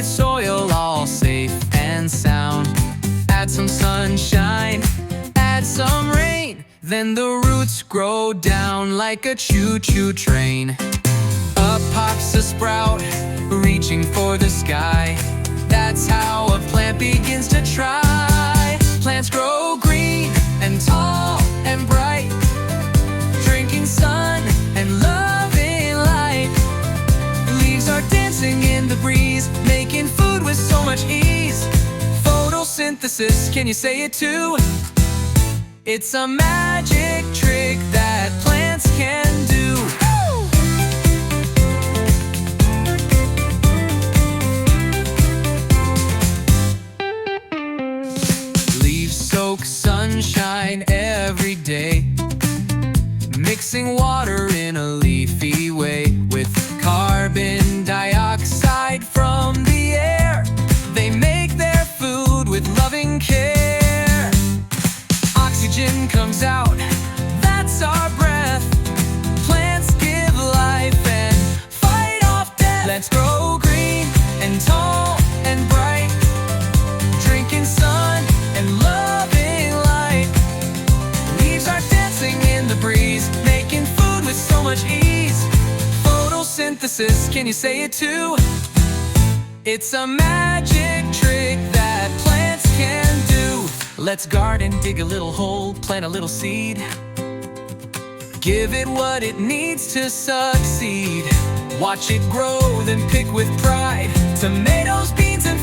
with soil all safe and sound. Add some sunshine, add some rain, then the roots grow down like a choo-choo train. Up pops a sprout, reaching for the sky. That's how a plant begins to try. Plants grow green and tall and bright, drinking sun and loving light. Leaves are dancing in the breeze, making food with so much ease. Photosynthesis, can you say it too? It's a magic trick that plants can do. Leaves soak sunshine every day, mixing water in a leafy way. With carbon dioxide from the air, they make their food with loving care. Oxygen comes out, that's our breath. Plants give life and fight off death. Let's grow green and tall and bright, drinking sun and loving light. Leaves are dancing in the breeze, making food with so much ease. Photosynthesis, can you say it too? It's a magic trick that plants can do. Let's garden, dig a little hole, plant a little seed. Give it what it needs to succeed. Watch it grow, then pick with pride. Tomatoes, beans, and